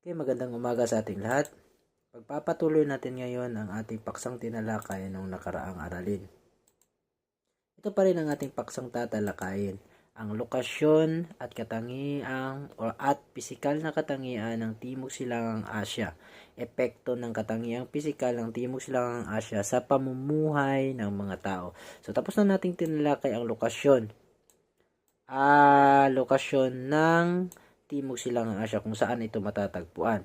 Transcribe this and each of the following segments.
Okay, magandang umaga sa ating lahat. Pagpapatuloy natin ngayon ang ating paksang tinalakay nung nakaraang aralin. Ito pa rin ang ating paksang tatalakayin, ang lokasyon at katangiang at pisikal na katangian ng Timog Silangang Asya. Epekto ng katangiang pisikal ng Timog Silangang Asya sa pamumuhay ng mga tao. So tapos na nating tinalakay ang lokasyon. Lokasyon ng Timog Silangang Asya kung saan ito matatagpuan.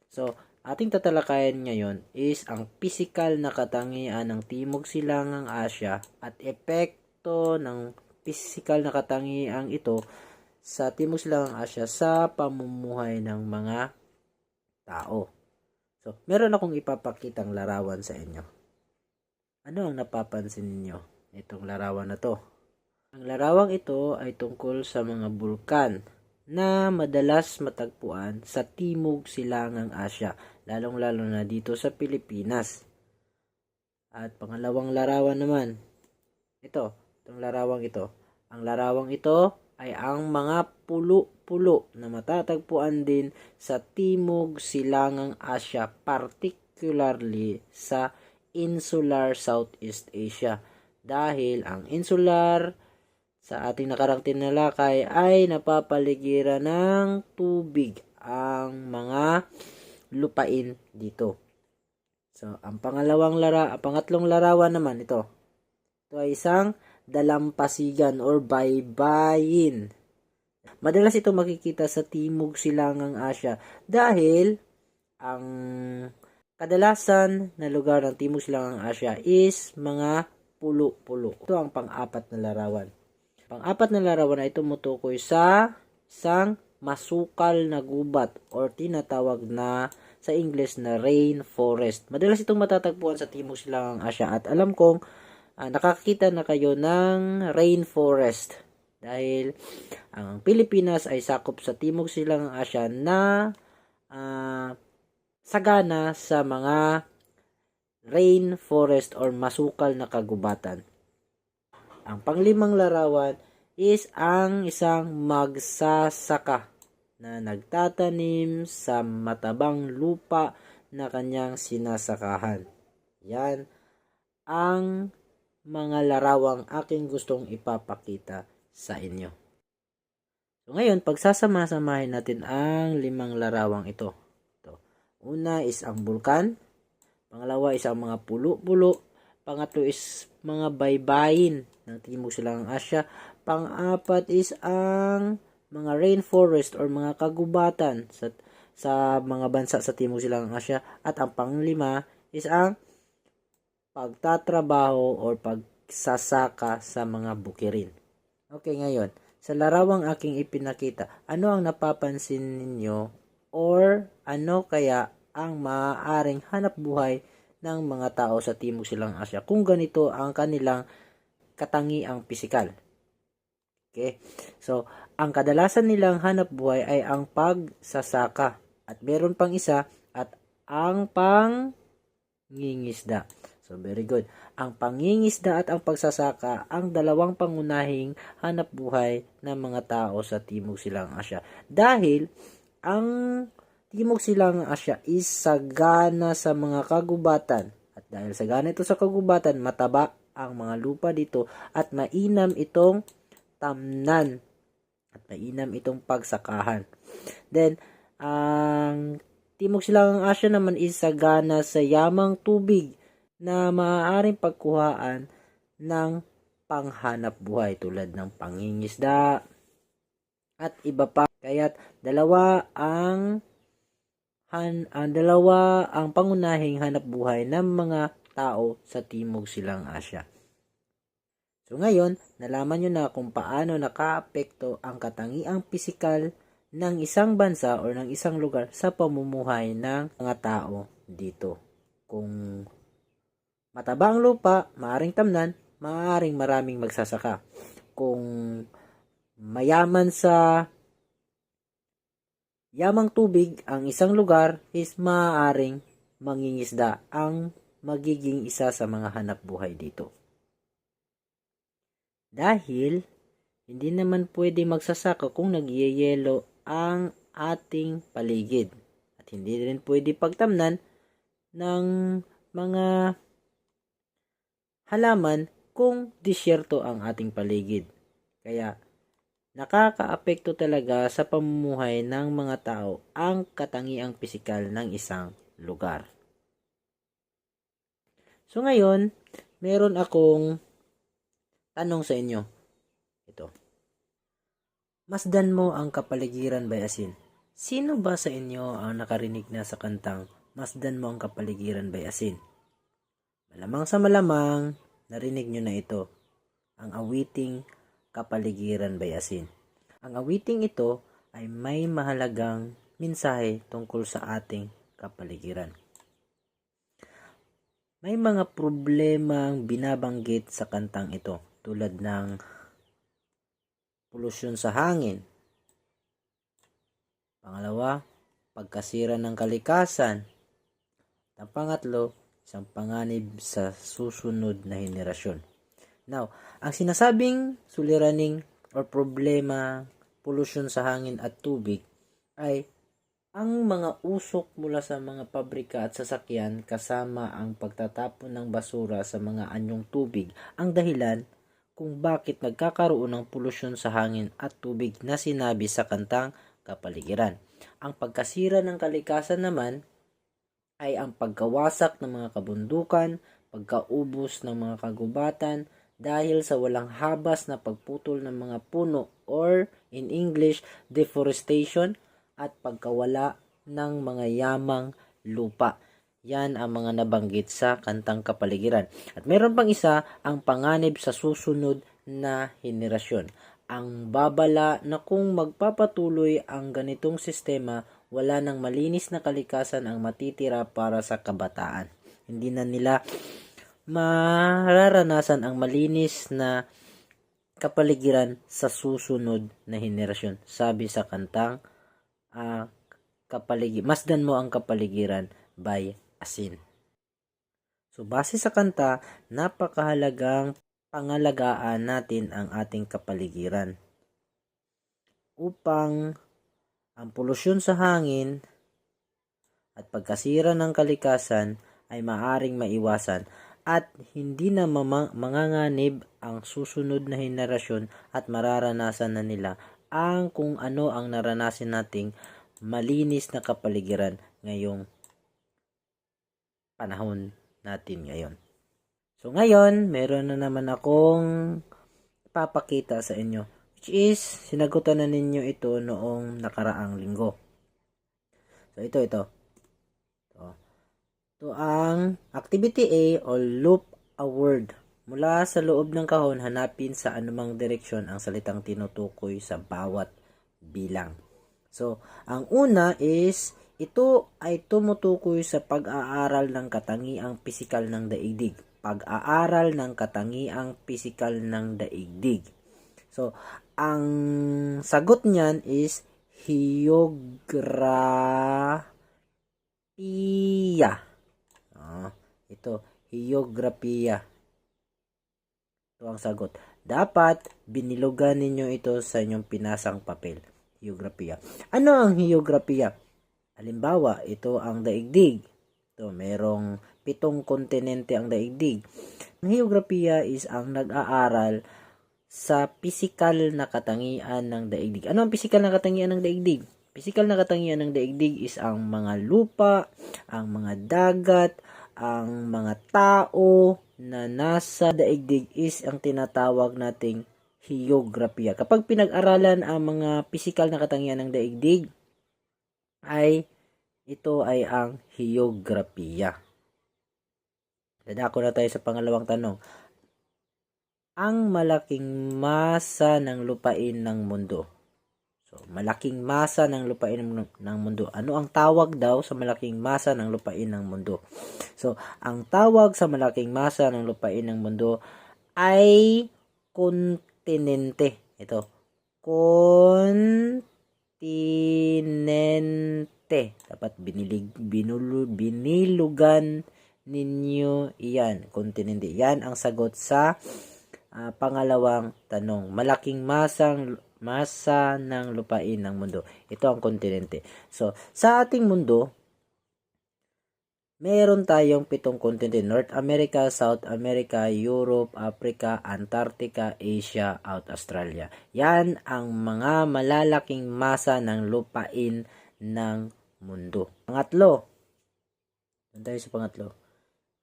So, ating tatalakayin ngayon is ang pisikal na katangian ng Timog Silangang Asya at epekto ng pisikal na katangiang ito sa Timog Silangang Asya sa pamumuhay ng mga tao. So, meron akong ipapakitang larawan sa inyo. Ano ang napapansin ninyo itong larawan na to? Ang larawang ito ay tungkol sa mga bulkan na madalas matagpuan sa Timog Silangang Asya, lalong-lalo na dito sa Pilipinas. At pangalawang larawan naman, itong larawang ito. Ang larawang ito ay ang mga pulo-pulo na matatagpuan din sa Timog Silangang Asya, particularly sa Insular Southeast Asia. Dahil ang insular sa ating nakarang tinalakay ay napapaligiran ng tubig ang mga lupain dito. So, ang pangatlong larawan naman ito. Ito ay isang dalampasigan or baybayin. Madalas ito makikita sa Timog Silangang Asya dahil ang kadalasan na lugar ng Timog Silangang Asya is mga pulo-pulo. Ito ang pang-apat na larawan. Pang-apat na larawan ay tumutukoy sa isang masukal na gubat or tinatawag na sa English na rainforest. Madalas itong matatagpuan sa Timog Silangang Asya at alam kong nakakita na kayo ng rainforest dahil ang Pilipinas ay sakop sa Timog Silangang Asya na sagana sa mga rainforest or masukal na kagubatan. Ang panglimang larawan is ang isang magsasaka na nagtatanim sa matabang lupa na kanyang sinasakahan. Yan ang mga larawang aking gustong ipapakita sa inyo. So ngayon, pagsasama-samahin natin ang 5 larawang ito. Una is ang bulkan, pangalawa is ang mga pulo-pulo, pangatlo is mga baybayin ng Timog Silangang Asya, pang-apat is ang mga rainforest or mga kagubatan sa mga bansa sa Timog Silangang Asya, at ang panglima is ang pagtatrabaho or pagsasaka sa mga bukirin. Okay, ngayon, sa larawang aking ipinakita, ano ang napapansin ninyo or ano kaya ang maaaring hanap buhay ng mga tao sa Timog Silangang Asya kung ganito ang kanilang katangiang pisikal? Okay? So, ang kadalasan nilang hanap buhay ay ang pagsasaka. At meron pang isa, at ang pangingisda. So, very good. Ang pangingisda at ang pagsasaka ang dalawang pangunahing hanap buhay ng mga tao sa Timog Silangang Asya. Dahil ang Timog Silangang Asya is sagana sa mga kagubatan. At dahil sagana ito sa kagubatan, mataba ang mga lupa dito at mainam itong tamnan at mainam itong pagsakahan. Then, ang Timog Silangang Asya naman is sagana sa yamang tubig na maaaring pagkuhaan ng panghanap buhay tulad ng pangingisda at iba pa. Kaya't dalawa ang pangunahing hanap buhay ng mga tao sa Timog Silangang Asya. So ngayon, nalaman nyo na kung paano nakaapekto ang katangiang pisikal ng isang bansa o ng isang lugar sa pamumuhay ng mga tao dito. Kung mataba ang lupa, maaring tamnan, maaring maraming magsasaka. Kung mayaman sa yamang tubig ang isang lugar, is maaaring mangingisda ang magiging isa sa mga hanap buhay dito. Dahil hindi naman pwede magsasaka kung nagyeyelo ang ating paligid. At hindi rin pwede pagtamnan ng mga halaman kung disyerto ang ating paligid. Kaya nakakaapekto talaga sa pamumuhay ng mga tao ang katangiang pisikal ng isang lugar. So ngayon, meron akong tanong sa inyo. Ito. Masdan mo ang kapaligiran by asin. Sino ba sa inyo ang nakarinig na sa kantang Masdan mo ang kapaligiran by asin? Malamang sa malamang, narinig nyo na ito. Ang awiting Kapaligiran by Asin. Ang awiting ito ay may mahalagang mensahe tungkol sa ating kapaligiran. May mga problemang binabanggit sa kantang ito tulad ng polusyon sa hangin. Pangalawa, pagkasira ng kalikasan. At pangatlo, isang panganib sa susunod na henerasyon. Now, ang sinasabing suliraning or problema, polusyon sa hangin at tubig ay ang mga usok mula sa mga pabrika at sasakyan kasama ang pagtatapon ng basura sa mga anyong tubig ang dahilan kung bakit nagkakaroon ng polusyon sa hangin at tubig na sinabi sa kantang Kapaligiran. Ang pagkasira ng kalikasan naman ay ang pagkawasak ng mga kabundukan, pagkaubos ng mga kagubatan dahil sa walang habas na pagputol ng mga puno or in English, deforestation at pagkawala ng mga yamang lupa. Yan ang mga nabanggit sa kantang Kapaligiran. At meron pang isa, ang panganib sa susunod na henerasyon. Ang babala na kung magpapatuloy ang ganitong sistema, wala nang malinis na kalikasan ang matitira para sa kabataan. Hindi na nila mararanasan ang malinis na kapaligiran sa susunod na henerasyon. Sabi sa kantang Masdan mo ang kapaligiran by Asin. So base sa kanta, napakahalagang pangalagaan natin ang ating kapaligiran upang ang polusyon sa hangin at pagkasira ng kalikasan ay maaring maiwasan at hindi na manganganib ang susunod na henerasyon at mararanasan na nila ang kung ano ang naranasin nating malinis na kapaligiran ngayong panahon natin ngayon. So ngayon, meron na naman akong papakita sa inyo, which is sinagutan na ninyo ito noong nakaraang linggo. So ito. Ito ang activity A o loop a word. Mula sa loob ng kahon, hanapin sa anumang direksyon ang salitang tinutukoy sa bawat bilang. So, ang una is, ito ay tumutukoy sa pag-aaral ng katangiang pisikal ng daigdig. Pag-aaral ng katangiang pisikal ng daigdig. So, ang sagot niyan is hiograpiya. Ito, hiograpiya. Ito ang sagot. Dapat binilugan ninyo ito sa inyong pinasang papel. Hiograpiya. Ano ang hiograpiya? Halimbawa, ito ang daigdig. Ito, merong 7 kontinente ang daigdig. Ang hiograpiya is ang nag-aaral sa pisikal na katangian ng daigdig. Ano ang pisikal na katangian ng daigdig? Pisikal na katangian ng daigdig is ang mga lupa, ang mga dagat, ang mga tao na nasa daigdig is ang tinatawag nating hiograpiya. Kapag pinag-aralan ang mga pisikal na katangian ng daigdig, ito ay ang hiograpiya. Dadako na tayo sa pangalawang tanong. Ang malaking masa ng lupain ng mundo. So, malaking masa ng lupain ng mundo. Ano ang tawag daw sa malaking masa ng lupain ng mundo? So, ang tawag sa malaking masa ng lupain ng mundo ay kontinente. Ito. Kontinente. Dapat binilugan ninyo iyan. Kontinente. Yan ang sagot sa pangalawang tanong. Malaking masang masa ng lupain ng mundo. Ito ang kontinente. So, sa ating mundo, meron tayong 7 kontinente: North America, South America, Europe, Africa, Antarctica, Asia, at Australia. Yan ang mga malalaking masa ng lupain ng mundo. Pangatlo. Doon tayo sa pangatlo.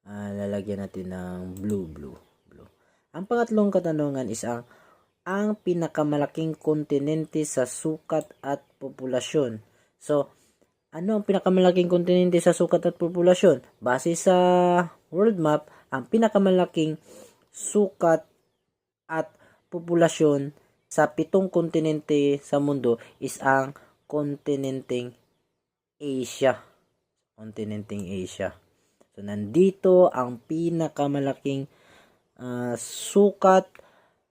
Lalagyan natin ng blue. Ang pangatlong katanungan is ang pinakamalaking kontinente sa sukat at populasyon. So, ano ang pinakamalaking kontinente sa sukat at populasyon? Base sa world map, ang pinakamalaking sukat at populasyon sa 7 kontinente sa mundo is ang kontinenteng Asia. So, nandito ang pinakamalaking sukat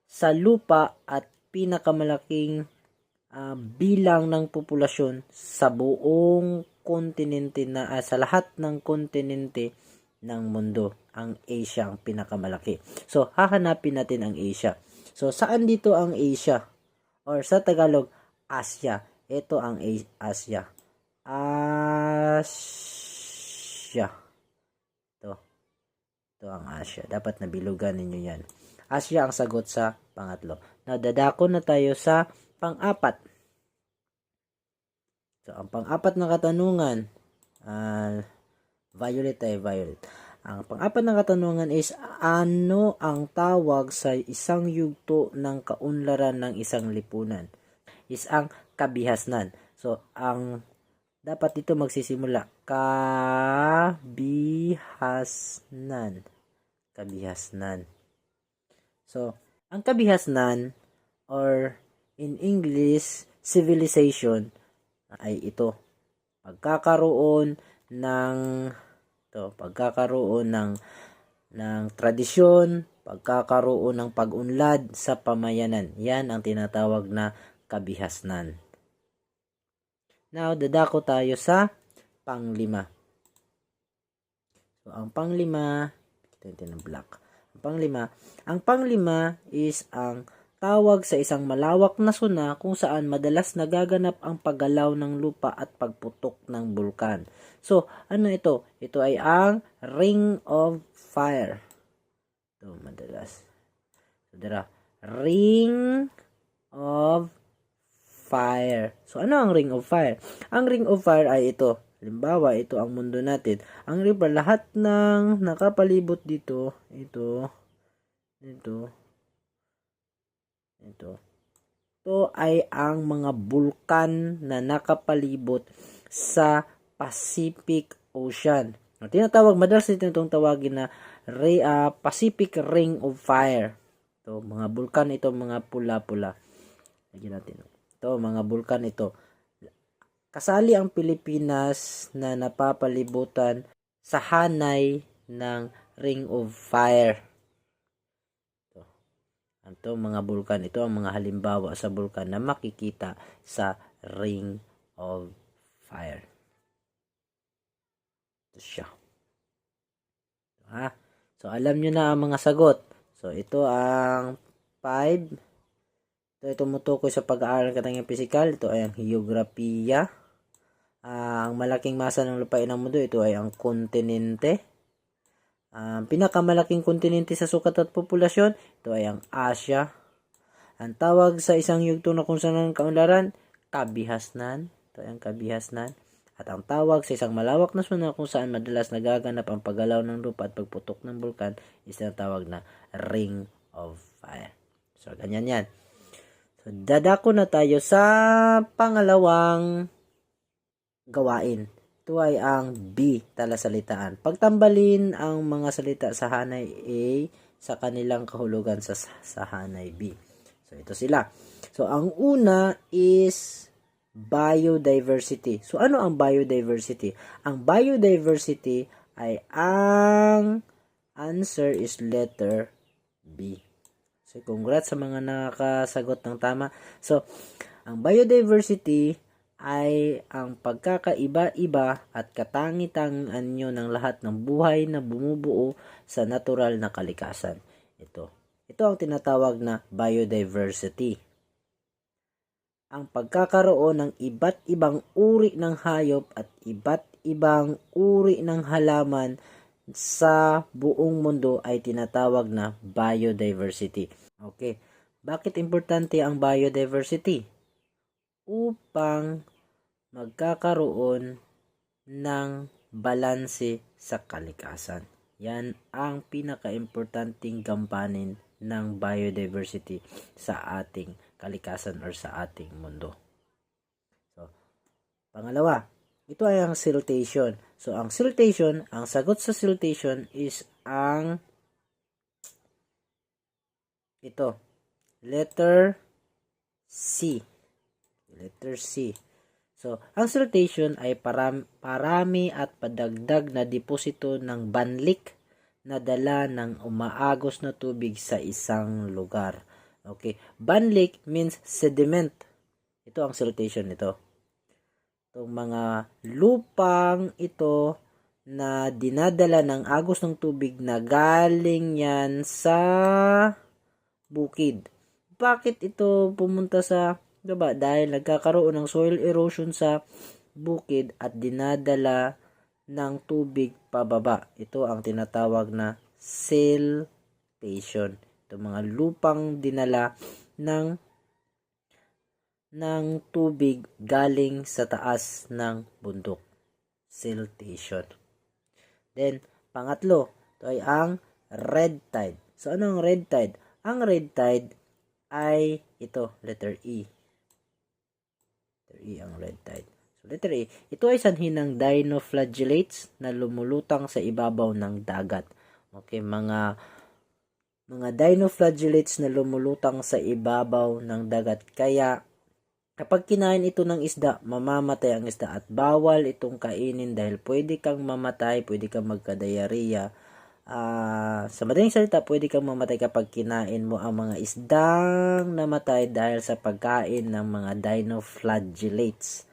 sa lupa at pinakamalaking bilang ng populasyon sa buong kontinente sa lahat ng kontinente ng mundo. Ang Asia ang pinakamalaki. So, hahanapin natin ang Asia. So, saan dito ang Asia? Or sa Tagalog, Asia. Ito ang Asia. Asia. Ito ang Asia. Dapat nabilugan ninyo yan. Asia ang sagot sa pangatlo. Nadadako na tayo sa pang-apat. So, ang pang-apat na katanungan, violet. Ang pang-apat na katanungan is, ano ang tawag sa isang yugto ng kaunlaran ng isang lipunan? Is ang kabihasnan. So, ang dapat dito magsisimula, kabihasnan. So, ang kabihasnan, or in English, civilization, ay ito. Pagkakaroon ng tradisyon, pagkakaroon ng pag-unlad sa pamayanan. Yan ang tinatawag na kabihasnan. Now, dadako tayo sa panglima. So, ang panglima, ang panglima is ang tawag sa isang malawak na suna kung saan madalas nagaganap ang paggalaw ng lupa at pagputok ng bulkan. So, ano ito? Ito ay ang Ring of Fire. Ito, madalas. Ring of Fire. So, ano ang Ring of Fire? Ang Ring of Fire ay ito. Halimbawa, ito ang mundo natin. Ang river, lahat ng nakapalibot dito, ito ay ang mga bulkan na nakapalibot sa Pacific Ocean. Madalas itong tawagin na Pacific Ring of Fire. Ito, mga bulkan ito, mga pula-pula. Lagyan natin. Ito, mga bulkan ito. Kasali ang Pilipinas na napapalibutan sa hanay ng Ring of Fire. Ito, mga bulkan. Ito ang mga halimbawa sa bulkan na makikita sa Ring of Fire. Ito siya. So, alam nyo na ang mga sagot. So, ito ang 5. Ito tumutukoy sa pag-aaral ng katangiang pisikal. Ito ay ang heograpiya. Ang malaking masa ng lupain ng mundo, ito ay ang kontinente. Ang pinakamalaking kontinente sa sukat at populasyon, ito ay ang Asia. Ang tawag sa isang yugto na kung saan ang kaunlaran, kabihasnan. Ito ay ang kabihasnan. At ang tawag sa isang malawak na suna kung saan madalas nagaganap ang paggalaw ng lupa at pagputok ng bulkan, is ang tawag na Ring of Fire. So, ganyan yan. So, dadako na tayo sa pangalawang gawain. Ito ay ang B, talasalitaan. Pagtambalin ang mga salita sa hanay A sa kanilang kahulugan sa hanay B. So, ito sila. So, ang una is biodiversity. So, ano ang biodiversity? Ang biodiversity ay ang answer is letter B. So, congrats sa mga nakasagot ng tama. So, ang biodiversity ay ang pagkakaiba-iba at katangi-tangian nyo ng lahat ng buhay na bumubuo sa natural na kalikasan. Ito ang tinatawag na biodiversity. ang pagkakaroon ng iba't ibang uri ng hayop at iba't ibang uri ng halaman sa buong mundo ay tinatawag na biodiversity. Okay. Bakit importante ang biodiversity? Upang magkakaroon ng balanse sa kalikasan. Yan ang pinaka-importanting gampanin ng biodiversity sa ating kalikasan or sa ating mundo. So, pangalawa, ito ay ang siltation. So, ang siltation, ang sagot sa siltation is ang ito, letter C. Letter C. So, ang siltation ay parami at padagdag na deposito ng banlik na dala ng umaagos na tubig sa isang lugar. Okay. Banlik means sediment. Ito ang siltation nito. Itong mga lupang ito na dinadala ng agos ng tubig na galing yan sa bukid. Bakit ito pumunta sa, diba? Dahil nagkakaroon ng soil erosion sa bukid at dinadala ng tubig pababa. Ito ang tinatawag na siltation. Ito mga lupang dinala ng tubig galing sa taas ng bundok. Siltation. Then, pangatlo, ito ay ang red tide. So, ano ang red tide? Ang red tide ay ito, letter E. Letter E ang red tide. So, letter E, ito ay sanhi ng dinoflagellates na lumulutang sa ibabaw ng dagat. Okay, mga dinoflagellates na lumulutang sa ibabaw ng dagat. Kaya, kapag kinain ito ng isda, mamamatay ang isda at bawal itong kainin dahil pwede kang mamatay, pwede kang magka-diarrhea. Sa madaling salita, pwede kang mamatay kapag kinain mo ang mga isdang namatay dahil sa pagkain ng mga dinoflagellates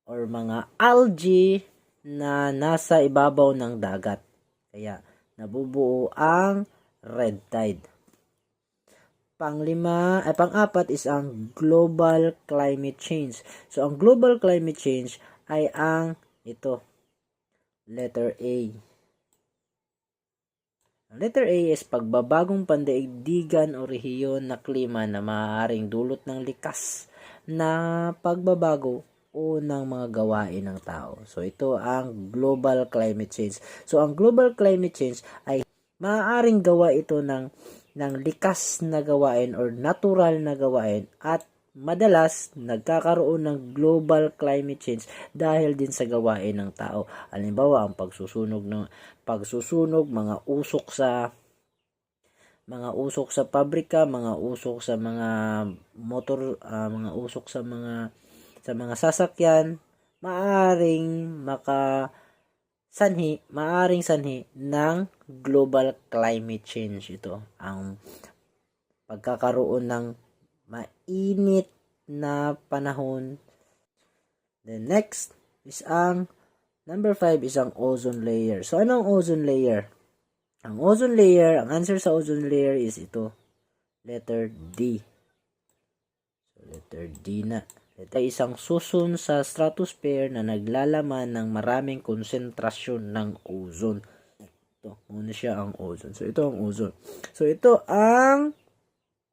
or mga algae na nasa ibabaw ng dagat. Kaya, nabubuo ang red tide. Pang-apat is ang global climate change. So, ang global climate change ay ang ito, letter A. Ang letter A is pagbabagong pandaigdigan o rehiyon na klima na maaaring dulot ng likas na pagbabago o ng mga gawain ng tao. So, ito ang global climate change. So, ang global climate change ay maaaring gawa ito ng likas na gawain or natural na gawain at madalas nagkakaroon ng global climate change dahil din sa gawain ng tao. Halimbawa, ang pagsusunog, mga usok sa pabrika, mga usok sa mga motor, mga usok sa mga sasakyan, maaring sanhi ng global climate change. Ito ang pagkakaroon ng mainit na panahon. Then next is ang number 5 is ang ozone layer. So, ano ang ozone layer? Ang ozone layer, ang answer sa ozone layer is ito, letter D. So, letter D na. Ito ay isang susun sa stratosphere na naglalaman ng maraming konsentrasyon ng ozone. Ito, muna siya ang ozone. So, ito ang ozone. So, ito ang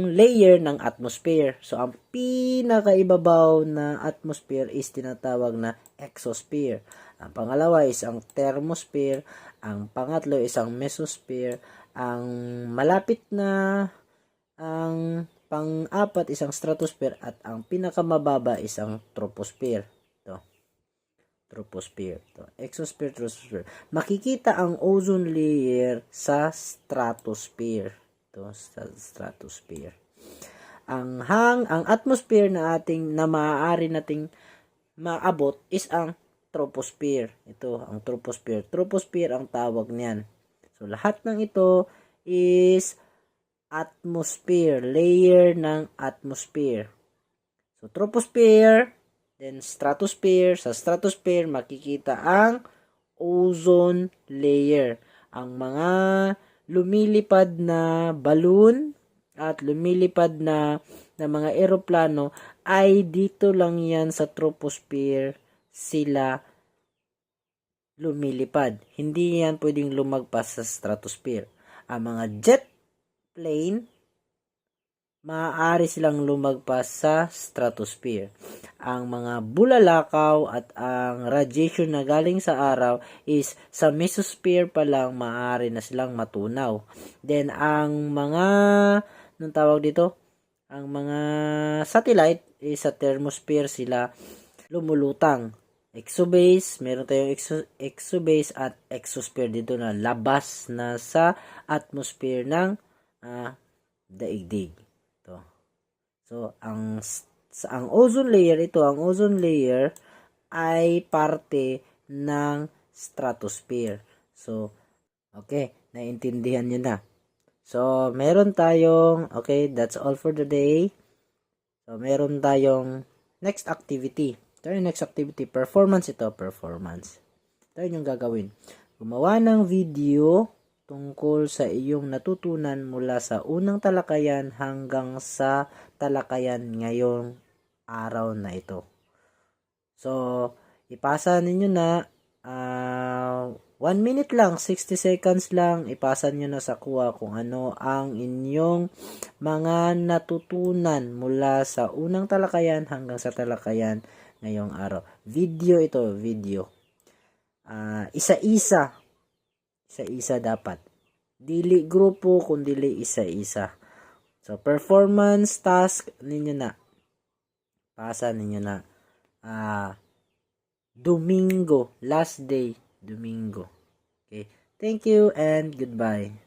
layer ng atmosphere. So, ang pinakaibabaw na atmosphere is tinatawag na exosphere. Ang pangalawa is ang thermosphere. Ang pangatlo is ang mesosphere. Ang malapit na, ang pang-apat is ang stratosphere at ang pinakamababa is ang troposphere. Ito. Troposphere. Ito. Exosphere, troposphere. Makikita ang ozone layer sa stratosphere. Ito, sa stratosphere. Ang atmosphere na maaari nating maabot is ang troposphere. Ito, ang troposphere. Troposphere ang tawag niyan. So, lahat ng ito is atmosphere, layer ng atmosphere. So, troposphere, then stratosphere. Sa stratosphere, makikita ang ozone layer. Ang mga lumilipad na balloon at lumilipad na na mga eroplano ay dito lang yan sa troposphere sila lumilipad. Hindi yan pwedeng lumagpas sa stratosphere. Ang mga jet plane, maaari silang lumagpas sa stratosphere. Ang mga bulalakaw at ang radiation na galing sa araw is sa mesosphere pa lang maaari na silang matunaw. Then, ang mga, nung tawag dito, ang mga satellite is sa thermosphere sila lumulutang. Exobase, meron tayong exobase at exosphere dito na labas na sa atmosphere ng daigdig. Ito. So, ang ozone layer, ang ozone layer ay parte ng stratosphere. So, okay, naintindihan nyo na. So, meron tayong, okay, that's all for the day. So, meron tayong next activity. Ito yung next activity. Performance ito, performance. Ito yung gagawin. Gumawa ng video tungkol sa iyong natutunan mula sa unang talakayan hanggang sa talakayan ngayong araw na ito. So, ipasa ninyo na 1 minute lang, 60 seconds lang, ipasa nyo na sa kuha kung ano ang inyong mga natutunan mula sa unang talakayan hanggang sa talakayan ngayong araw. Video ito, video. Isa-isa dapat. Dili grupo, kundi isa-isa. So, performance task ninyo na. Pasa ninyo na. Domingo, last day, Domingo. Okay. Thank you and goodbye.